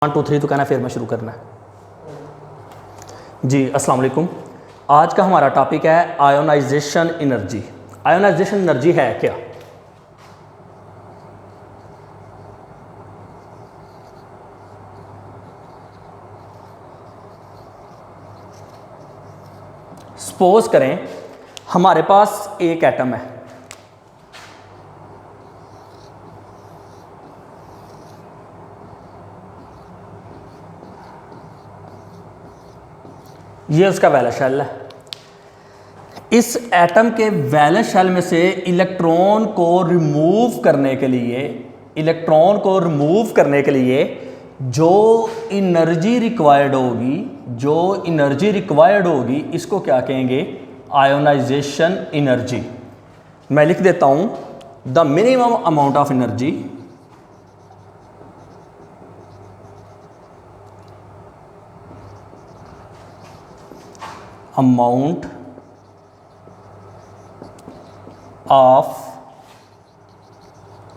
1 2 3 तो कहना, फिर मैं शुरू करना है। जी अस्सलाम वालेकुम। आज का हमारा टॉपिक है आयोनाइजेशन एनर्जी। आयोनाइजेशन एनर्जी है क्या? सपोज करें हमारे पास एक एटम है, ये उसका वैलेंस शेल है। इस एटम के वैलेंस शेल में से इलेक्ट्रॉन को रिमूव करने के लिए जो एनर्जी रिक्वायर्ड होगी इसको क्या कहेंगे? Ionization energy. मैं लिख देता हूं the minimum amount of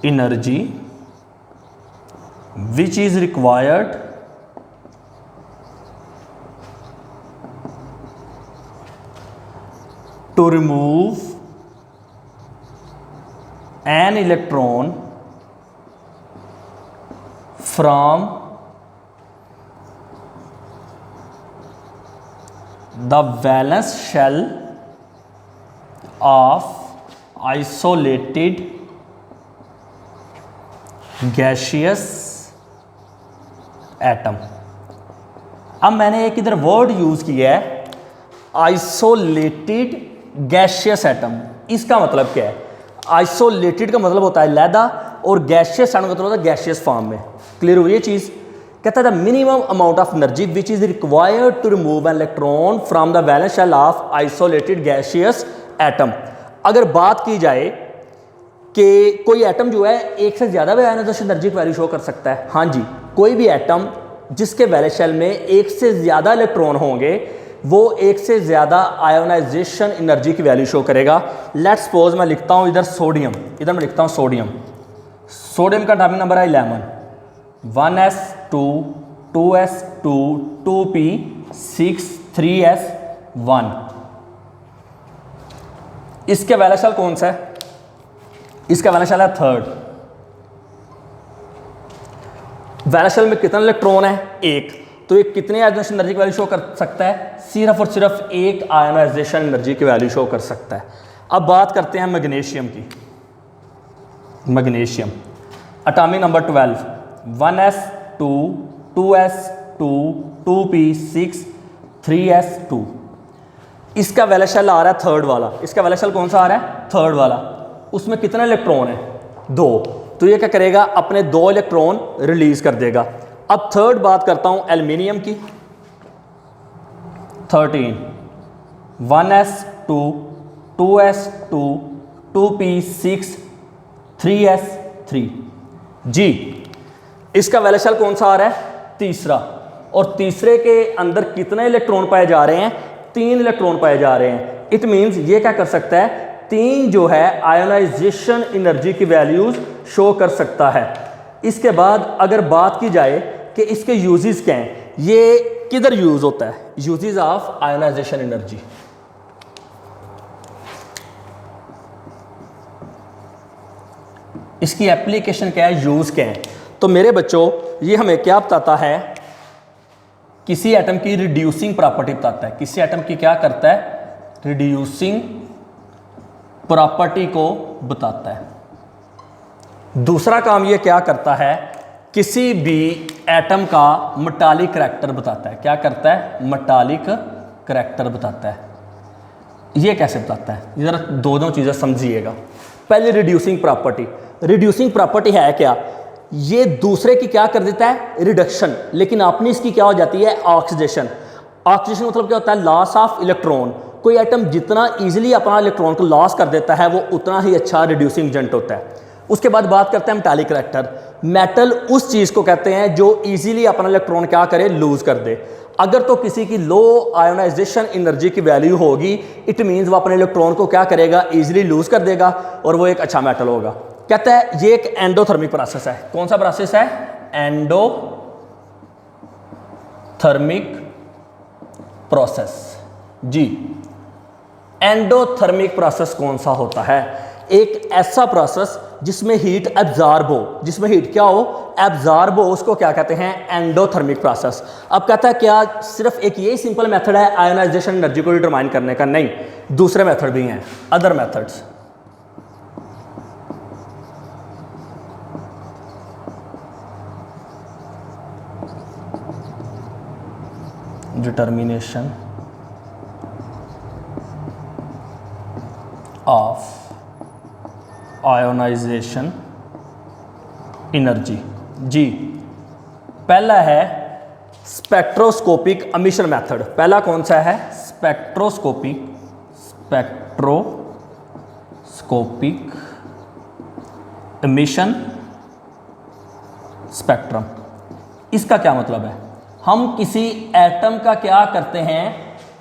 energy which is required to remove an electron from the valence shell of isolated gaseous atom. अब मैंने एक इधर वर्ड यूज किया है आइसोलेटेड गैसियस एटम। इसका मतलब क्या है? आइसोलेटेड का मतलब होता है लैदा और गैसियस एटम का मतलब होता है गैसियस फॉर्म में। क्लियर हुई ये चीज? कहता है the minimum amount of energy which is required to remove an electron from the valence shell of isolated gaseous atom. अगर बात की जाए कि कोई एटम जो है एक से ज्यादा भी आयोनाइजेशन एनर्जी की वैल्यू शो कर सकता है। हाँ जी, कोई भी एटम जिसके वैलेंस शेल में एक से ज्यादा इलेक्ट्रॉन होंगे वो एक से ज्यादा आयोनाइजेशन एनर्जी की वैल्यू शो करेगा। लेट्स सपोज मैं लिखता हूं इधर सोडियम, इधर मैं लिखता हूं सोडियम का एटॉमिक नंबर है 11, 1s2 2s2 2p6 3s1। इसके वैलेंस शेल कौन सा है? इसका वैलेंस शेल है 3rd। वैलेंस शेल में कितना इलेक्ट्रॉन है? एक। तो ये कितने आयोनाइजेशन एनर्जी की वैल्यू शो कर सकता है? सिर्फ और सिर्फ एक आयोनाइजेशन एनर्जी की वैल्यू शो कर सकता है। अब बात करते हैं मैग्नीशियम की। Magnesium atomic number 12, 1s2 2s2 2p6 3s2। इसका वैलेंस शेल आ रहा है 3rd वाला। इसका वैलेंस शेल कौन सा आ रहा है? 3rd वाला। उसमें कितने इलेक्ट्रॉन है? 2। तो ये क्या करेगा? अपने 2 इलेक्ट्रॉन रिलीज कर देगा। अब 3rd बात करता हूं एल्युमिनियम की। 13, 1s2 2s2 2p6 3s3। जी, इसका वैलेंस शेल कौन सा आ रहा है? तीसरा। और तीसरे के अंदर कितने इलेक्ट्रॉन पाए जा रहे हैं? 3 इलेक्ट्रॉन पाए जा रहे हैं। इट मींस ये क्या कर सकता है? 3 जो है आयोनाइजेशन एनर्जी की वैल्यूज शो कर सकता है। इसके बाद अगर बात की जाए कि इसके यूजेस क्या हैं, ये किधर यूज होता है? Uses of ionization energy. इसकी एप्लीकेशन क्या है, यूज क्या है? तो मेरे बच्चों ये हमें क्या बताता है? किसी एटम की रिड्यूसिंग प्रॉपर्टी बताता है। किसी एटम की क्या करता है? रिड्यूसिंग प्रॉपर्टी को बताता है। दूसरा काम ये क्या करता है? किसी भी एटम का मेटालिक करैक्टर बताता है। क्या करता है? मेटालिक करैक्टर बताता है। ये कैसे बताता है? जरा दोनों चीजें समझिएगा। पहले रिड्यूसिंग प्रॉपर्टी। रिड्यूसिंग प्रॉपर्टी है क्या? ये दूसरे की क्या कर देता है? रिडक्शन। लेकिन अपनी इसकी क्या हो जाती है? ऑक्सीडेशन। ऑक्सीडेशन मतलब क्या होता है? Loss of electron. कोई एटम जितना इजीली अपना इलेक्ट्रॉन को लॉस कर देता है वो उतना ही अच्छा रिड्यूसिंग एजेंट होता है। उसके बाद बात करते हैं मेटालिक करैक्टर। मेटल उस चीज को कहते हैं जो इजीली अपना इलेक्ट्रॉन क्या करे? लूज कर दे। अगर तो किसी की लो आयोनाइजेशन एनर्जी की वैल्यू होगी, इट मींस वो अपने इलेक्ट्रॉन को क्या करेगा? इजीली लूज कर देगा और वो एक अच्छा मेटल होगा। कहता है ये एक एंडोथर्मिक प्रोसेस है। कौन सा प्रोसेस है? Endothermic thermic process. जी, एंडोथर्मिक प्रोसेस कौन सा होता है? एक ऐसा प्रोसेस जिसमें हीट एब्जॉर्ब हो, जिसमें हीट क्या हो, एब्जॉर्ब हो, उसको क्या कहते हैं? Endothermic process. अब कहता है क्या सिर्फ एक यही सिंपल मेथड है आयोनाइजेशन एनर्जी को डिटरमाइन करने का? नहीं, दूसरे मेथड भी हैं, other methods. Determination of ionization energy. जी, पहला है स्पेक्ट्रोस्कोपिक एमिशन मेथड। पहला कौन सा है? Spectroscopic emission spectrum. इसका क्या मतलब है? हम किसी एटम का क्या करते हैं?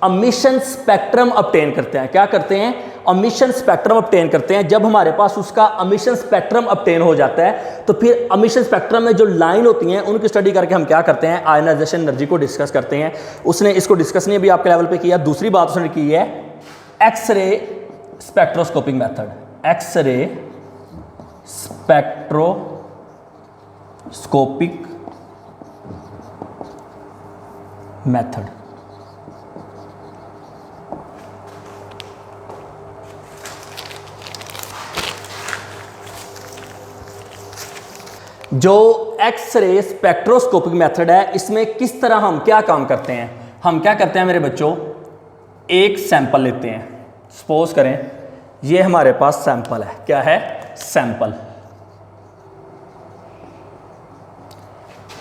एमिशन स्पेक्ट्रम ऑब्टेन करते हैं। क्या करते हैं? एमिशन स्पेक्ट्रम ऑब्टेन करते हैं। जब हमारे पास उसका एमिशन स्पेक्ट्रम ऑब्टेन हो जाता है तो फिर एमिशन स्पेक्ट्रम में जो लाइन होती हैं उनकी स्टडी करके हम क्या करते हैं? आयोनाइजेशन एनर्जी को डिस्कस करते हैं। उसने इसको डिस्कस नहीं अभी आपके लेवल पे किया। दूसरी बात उसने की है X-ray spectroscopic method, X-ray spectroscopic method. जो एक्सरे स्पेक्ट्रोस्कोपिक मेथड है, इसमें किस तरह हम क्या काम करते हैं? हम क्या करते हैं मेरे बच्चों, एक सैंपल लेते हैं। सपोज करें ये हमारे पास सैंपल है। क्या है? सैंपल।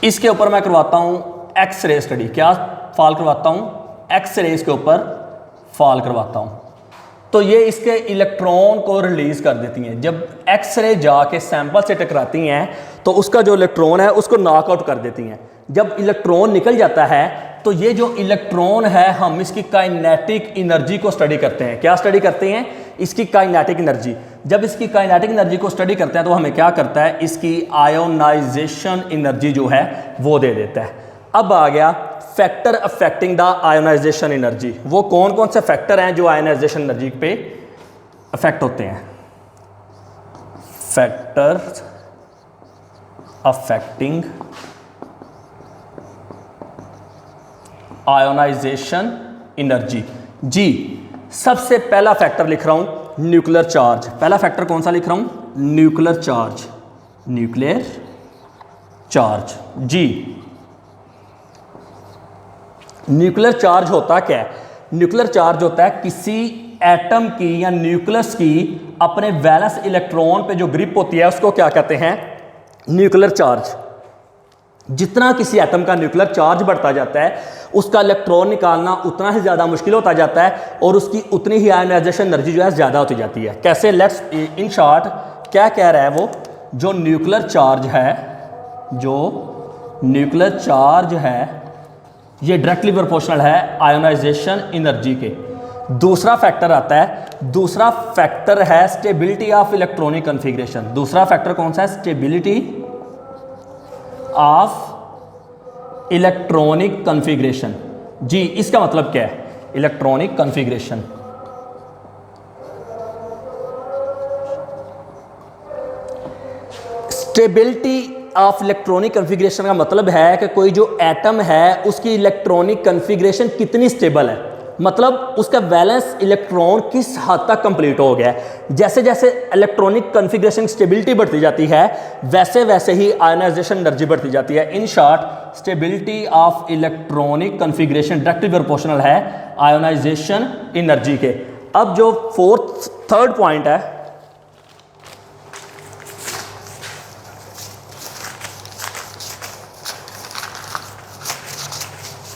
इसके ऊपर मैं करवाता हूं एक्सरे स्टडी। क्या फॉल करवाता हूं? एक्सरे के ऊपर फॉल करवाता हूं। तो ये इसके इलेक्ट्रॉन को रिलीज कर देती हैं। जब एक्सरे जाके सैंपल से टकराती हैं तो उसका जो इलेक्ट्रॉन है उसको नॉकआउट कर देती हैं। जब इलेक्ट्रॉन निकल जाता है तो ये जो इलेक्ट्रॉन है हम इसकी काइनेटिक एनर्जी को स्टडी करते हैं। क्या स्टडी करते हैं? इसकी काइनेटिक एनर्जी। जब इसकी काइनेटिक एनर्जी को स्टडी करते हैं तो हमें क्या करता है? इसकी आयोनाइजेशन एनर्जी जो है वो दे देता है। अब आ गया factor affecting the ionization energy. वो कौन कौन से फैक्टर हैं जो आयोनाइजेशन एनर्जी पे अफेक्ट होते हैं? Factor affecting ionization energy. जी, सबसे पहला फैक्टर लिख रहा हूं न्यूक्लियर चार्ज। पहला फैक्टर कौन सा लिख रहा हूं? Nuclear charge. Nuclear charge. जी, न्यूक्लियर चार्ज होता क्या है? न्यूक्लियर चार्ज होता है किसी एटम की या न्यूक्लियस की अपने वैलेंस इलेक्ट्रॉन पे जो ग्रिप होती है उसको क्या कहते हैं? Nuclear charge. जितना किसी एटम का न्यूक्लियर चार्ज बढ़ता जाता है उसका इलेक्ट्रॉन निकालना उतना ही ज़्यादा मुश्किल होता जाता है और उसकी उतनी ही आयोनाइजेशन एनर्जी जो है ज़्यादा होती जाती है। कैसे? लेट्स इन शॉर्ट क्या कह रहा है वो, जो न्यूक्लियर चार्ज है, जो न्यूक्लियर चार्ज है ये डायरेक्टली प्रोपोर्शनल है आयोनाइजेशन एनर्जी के। दूसरा फैक्टर आता है, दूसरा फैक्टर है स्टेबिलिटी ऑफ इलेक्ट्रॉनिक कॉन्फ़िगरेशन। दूसरा फैक्टर कौन सा है? Stability of electronic configuration. जी, इसका मतलब क्या है? Electronic configuration. Stability of electronic configuration का मतलब है कि कोई जो एटम है उसकी इलेक्ट्रॉनिक कॉन्फ़िगरेशन कितनी स्टेबल है, मतलब उसका वैलेंस इलेक्ट्रॉन किस हद तक कंप्लीट हो गया है। जैसे जैसे इलेक्ट्रॉनिक कॉन्फ़िगरेशन स्टेबिलिटी बढ़ती जाती है वैसे वैसे ही आयोनाइजेशन एनर्जी बढ़ती जाती है। In short stability of electronic configuration directly proportional है आयोनाइजेशन एनर्जी के। अब जो थर्ड पॉइंट है,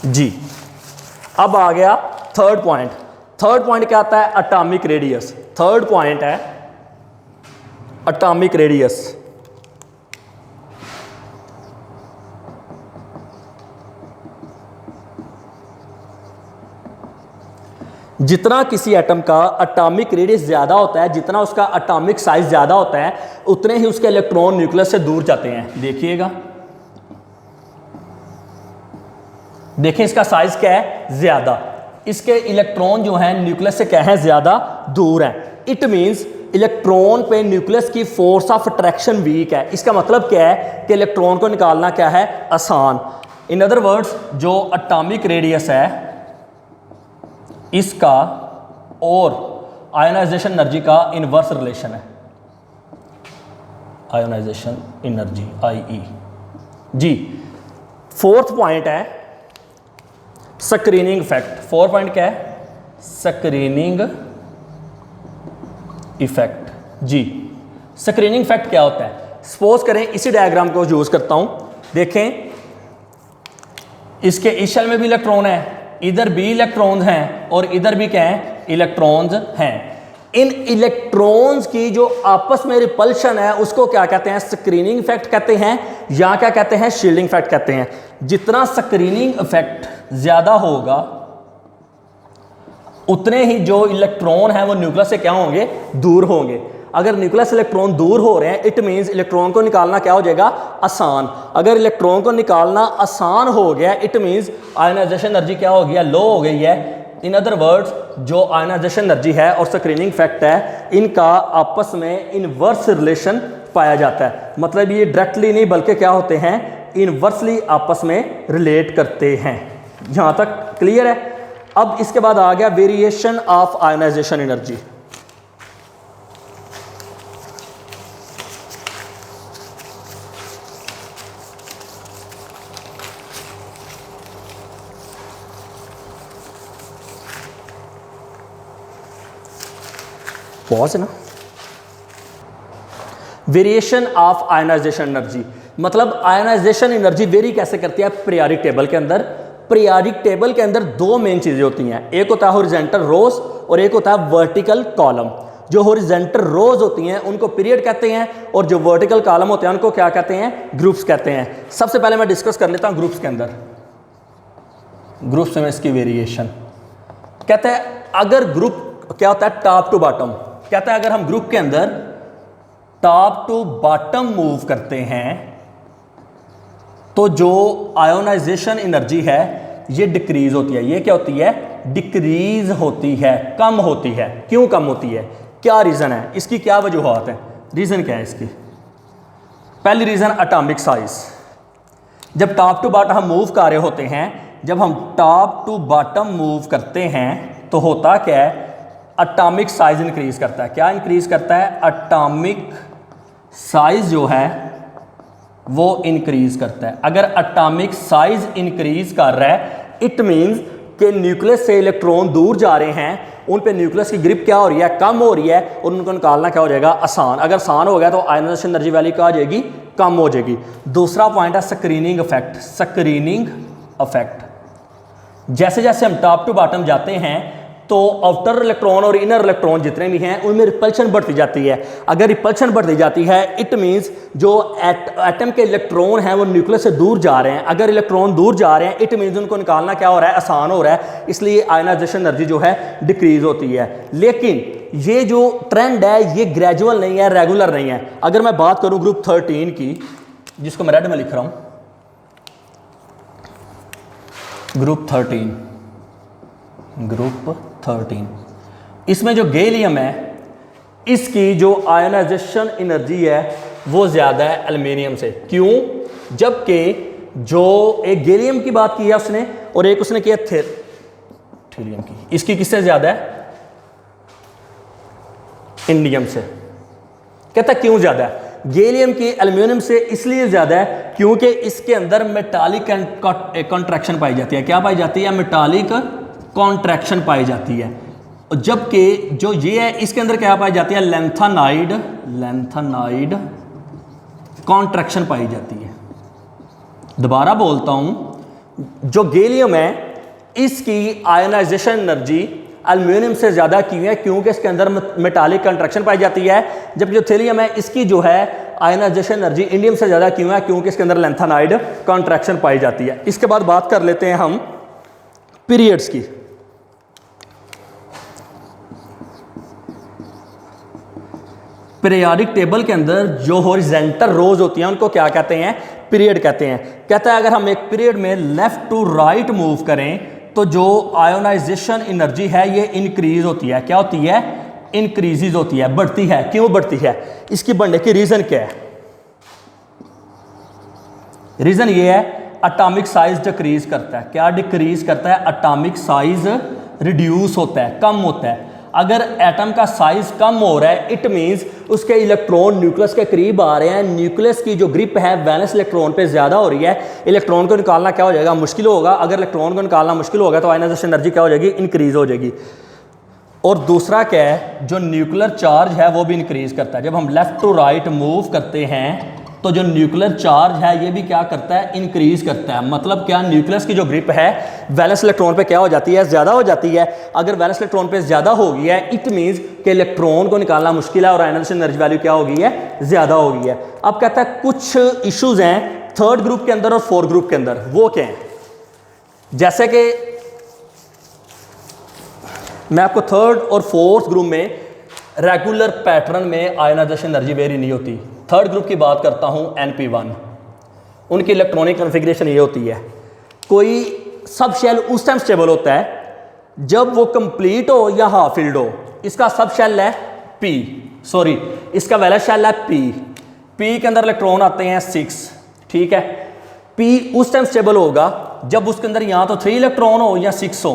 जी, अब आ गया थर्ड पॉइंट। थर्ड पॉइंट क्या आता है? Atomic radius. थर्ड पॉइंट है एटॉमिक रेडियस। जितना किसी एटम का एटॉमिक रेडियस ज्यादा होता है, जितना उसका एटॉमिक साइज ज्यादा होता है, उतने ही उसके इलेक्ट्रॉन न्यूक्लियस से दूर जाते हैं। देखिएगा देखें इसका साइज क्या है, ज्यादा, इसके इलेक्ट्रॉन जो हैं न्यूक्लियस से क्या है, ज्यादा दूर हैं। इट मींस इलेक्ट्रॉन पे न्यूक्लियस की फोर्स ऑफ अट्रैक्शन वीक है। इसका मतलब क्या है कि इलेक्ट्रॉन को निकालना क्या है, आसान। इन अदर वर्ड्स जो एटॉमिक रेडियस है इसका और आयोनाइजेशन एनर्जी का इनवर्स रिलेशन है, आयोनाइजेशन एनर्जी IE जी। फोर्थ पॉइंट है स्क्रीनिंग इफेक्ट। फोर्थ पॉइंट क्या है, स्क्रीनिंग इफेक्ट जी। स्क्रीनिंग इफेक्ट क्या होता है, सपोज करें इसी डायग्राम को यूज करता हूं, देखें इसके इस शेल में भी इलेक्ट्रॉन है, इधर भी इलेक्ट्रॉन्स हैं और इधर भी क्या है, इलेक्ट्रॉन्स हैं। इन इलेक्ट्रॉन्स की जो आपस में रिपल्शन है उसको क्या कहते हैं, स्क्रीनिंग इफेक्ट कहते हैं, या क्या कहते हैं, शील्डिंग इफेक्ट कहते हैं। जितना स्क्रीनिंग इफेक्ट ज्यादा होगा उतने ही जो इलेक्ट्रॉन है वो न्यूक्लियस से क्या होंगे, दूर होंगे। अगर न्यूक्लियस इलेक्ट्रॉन दूर हो रहे हैं इट मींस इलेक्ट्रॉन को निकालना क्या हो जाएगा, आसान। अगर इलेक्ट्रॉन को निकालना आसान हो गया इट मींस आयोनाइजेशन एनर्जी क्या हो गया, लो हो गई है। इन अदर वर्ड्स जो आयोनाइजेशन एनर्जी है और स्क्रीनिंग इफेक्ट है इनका आपस में इनवर्स रिलेशन पाया जाता है। मतलब ये डायरेक्टली नहीं बल्कि क्या होते हैं, इनवर्सली आपस में रिलेट करते हैं। यहां तक क्लियर है। अब इसके बाद आ गया variation of ionization energy. Pause है ना। वेरिएशन ऑफ आयोनाइजेशन एनर्जी मतलब आयोनाइजेशन एनर्जी वेरी कैसे करती है पीरियोडिक टेबल के अंदर। पीरियोडिक टेबल के अंदर दो मेन चीजें होती हैं, एक होता है हॉरिजॉन्टल रोज और एक होता है वर्टिकल कॉलम। जो हॉरिजॉन्टल रोज होती हैं उनको पीरियड कहते हैं और जो वर्टिकल कॉलम होते हैं उनको क्या कहते हैं, ग्रुप्स कहते हैं। सबसे पहले मैं डिस्कस कर लेता हूं ग्रुप्स के अंदर। ग्रुप्स में इसकी वेरिएशन कहते हैं, अगर ग्रुप क्या होता है टॉप टू बॉटम, कहता है अगर हम ग्रुप के अंदर टॉप टू बॉटम मूव करते हैं तो जो आयोनाइजेशन एनर्जी है ये डिक्रीज होती है। ये क्या होती है, डिक्रीज होती है, कम होती है। क्यों कम होती है, क्या रीजन है, इसकी क्या वजूहत है, रीजन क्या है इसकी। पहली रीजन एटॉमिक साइज। जब टॉप टू बॉटम हम मूव कर रहे होते हैं, जब हम टॉप टू बॉटम मूव करते हैं तो होता क्या है, एटॉमिक साइज इंक्रीज करता है। क्या इंक्रीज करता है, एटॉमिक साइज जो है वो इंक्रीज करता है। अगर एटॉमिक साइज इंक्रीज कर रहा है इट मींस कि न्यूक्लियस से इलेक्ट्रॉन दूर जा रहे हैं, उन पे न्यूक्लियस की ग्रिप क्या हो रही है, कम हो रही है और उनको निकालना क्या हो जाएगा, आसान। अगर आसान हो गया तो आयोनाइजेशन एनर्जी वैल्यू क्या हो जाएगी, कम हो जाएगी। दूसरा पॉइंट है स्क्रीनिंग इफेक्ट। स्क्रीनिंग इफेक्ट जैसे जैसे हम टॉप टू बॉटम जाते हैं तो आउटर इलेक्ट्रॉन और इनर इलेक्ट्रॉन जितने भी हैं उनमें रिपल्शन बढ़ती जाती है। अगर रिपल्शन बढ़ती जाती है इट मींस जो एटम के इलेक्ट्रॉन हैं वो न्यूक्लियस से दूर जा रहे हैं। अगर इलेक्ट्रॉन दूर जा रहे हैं इट मींस उनको निकालना क्या हो रहा है, आसान हो रहा है, इसलिए आयोनाइजेशन एनर्जी जो है डिक्रीज होती है। लेकिन ये जो ट्रेंड है ये ग्रेजुअल नहीं है, रेगुलर नहीं है। अगर मैं बात करूं ग्रुप 13 की, जिसको मैं रेड में लिख रहा हूं, ग्रुप 13, इसमें जो गैलियम है इसकी जो आयोनाइजेशन एनर्जी है वो ज़्यादा है एल्युमिनियम से। क्यों, जबकि जो एक गैलियम की बात की है उसने और एक उसने किया थीरियम की, इसकी किससे ज़्यादा है, इंडियम से। कहता क्यों ज़्यादा है, गैलियम की एल्युमिनियम से इसलिए ज़्यादा है क्योंकि इसके अंदर मेटालिक कॉन्ट्रैक्शन पाई जाती है। क्या पाई जाती है, मेटालिक कॉन्ट्रैक्शन पाई जाती है। जबकि जो ये है इसके अंदर क्या पाई जाती है, लैंथेनाइड कॉन्ट्रैक्शन पाई जाती है। दोबारा बोलता हूं, जो गैलियम है इसकी आयोनाइजेशन एनर्जी एल्युमिनियम से ज़्यादा क्यों है, क्योंकि इसके अंदर मेटालिक कॉन्ट्रैक्शन पाई जाती है। जबकि जो थीरियम है इसकी जो है आयोनाइजेशन एनर्जी इंडियम से ज़्यादा क्यों है, क्योंकि इसके अंदर लैंथेनाइड कॉन्ट्रैक्शन पाई जाती है। इसके बाद बात कर लेते हैं हम पीरियड्स की। पीरियोडिक टेबल के अंदर जो हॉरिजॉन्टल रोज होती हैं उनको क्या कहते हैं, पीरियड कहते हैं। कहता है अगर हम एक पीरियड में लेफ्ट टू राइट मूव करें तो जो आयोनाइजेशन एनर्जी है ये इंक्रीज होती है। क्या होती है? इंक्रीजेज होती है, बढ़ती है। क्यों बढ़ती है? इसकी बढ़ने की रीजन क्या है? रीजन ये है एटॉमिक साइज डिक्रीज करता है। क्या डिक्रीज करता है? एटॉमिक साइज रिड्यूस होता है, कम होता है। अगर एटम का साइज कम हो रहा है इट मींस उसके इलेक्ट्रॉन न्यूक्लियस के करीब आ रहे हैं, न्यूक्लियस की जो ग्रिप है वैलेंस इलेक्ट्रॉन पे ज्यादा हो रही है, इलेक्ट्रॉन को निकालना क्या हो जाएगा? मुश्किल होगा। अगर इलेक्ट्रॉन को निकालना मुश्किल होगा तो आयनाइजेशन एनर्जी क्या हो जाएगी? इंक्रीज हो जाएगी। और दूसरा क्या है? जो न्यूक्लियर चार्ज है वो भी इंक्रीज करता है। जब हम लेफ्ट टू राइट मूव करते हैं तो जो न्यूक्लियर चार्ज है ये भी क्या करता है? इंक्रीज करता है। मतलब क्या? न्यूक्लियस की जो ग्रिप है वैलेंस इलेक्ट्रॉन पे क्या हो जाती है? ज्यादा हो जाती है। अगर वैलेंस इलेक्ट्रॉन पे ज्यादा हो गई है इट मींस कि इलेक्ट्रॉन को निकालना मुश्किल है और आयनाइजेशन एनर्जी वैल्यू क्या हो गई है? ज्यादा हो गई है। अब कहता है कुछ इश्यूज हैं थर्ड ग्रुप के अंदर और फोर्थ ग्रुप के अंदर, वो क्या है? जैसे कि मैं आपको थर्ड और फोर्थ ग्रुप में रेगुलर पैटर्न में आयनाइजेशन एनर्जी वेरी नहीं होती। थर्ड ग्रुप की बात करता हूं NP1, उनकी इलेक्ट्रॉनिक कॉन्फ़िगरेशन ये होती है, कोई सब शेल उस टाइम स्टेबल होता है जब वो कंप्लीट हो या हाफ फिल्ड हो। इसका सब शेल है P, सॉरी इसका वैलेंस शेल है P के अंदर इलेक्ट्रॉन आते हैं 6, ठीक है। P उस टाइम स्टेबल होगा जब उसके अंदर या तो 3 इलेक्ट्रॉन हो या 6 हो,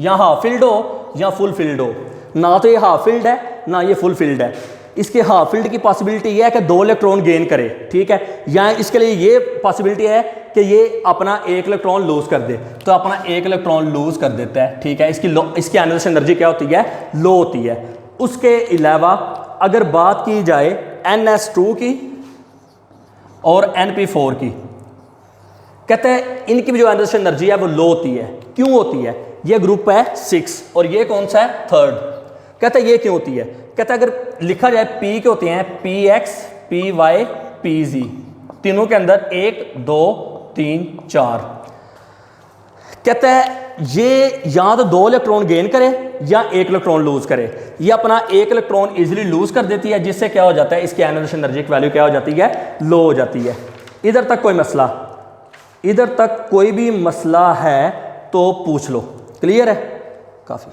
या हाफ फिल्ड हो या फुल फिल्ड हो। ना तो ये हाफ फिल्ड है ना ये फुल फिल्ड है। इसके हाफ फील्ड की पॉसिबिलिटी ये है कि 2 इलेक्ट्रॉन गेन करे, ठीक है। या इसके लिए ये पॉसिबिलिटी है कि ये अपना 1 इलेक्ट्रॉन लूज कर दे, तो अपना 1 इलेक्ट्रॉन लूज कर देता है, ठीक है। इसकी आयनाइजेशन एनर्जी क्या होती है? लो होती है। उसके अलावा अगर बात की जाए NS2 की और NP4 की, कहते हैं इनकी भी जो आयनाइजेशन एनर्जी है वो लो होती है। क्यों होती है? ये ग्रुप है 6 और ये कौन सा है? थर्ड। कहते हैं ये क्यों होती है? कहता है अगर लिखा जाए P के होते हैं PX PY PZ, तीनों के अंदर 1 2 3 4। कहता है ये या तो 2 इलेक्ट्रॉन गेन करे या 1 इलेक्ट्रॉन लूज करे। ये अपना 1 इलेक्ट्रॉन इजीली लूज कर देती है, जिससे क्या हो जाता है? इसकी आयनाइजेशन एनर्जी की वैल्यू क्या हो जाती है? लो हो जाती है। इधर तक कोई मसला? इधर तक कोई भी मसला है तो पूछ लो। क्लियर है? काफ़ी।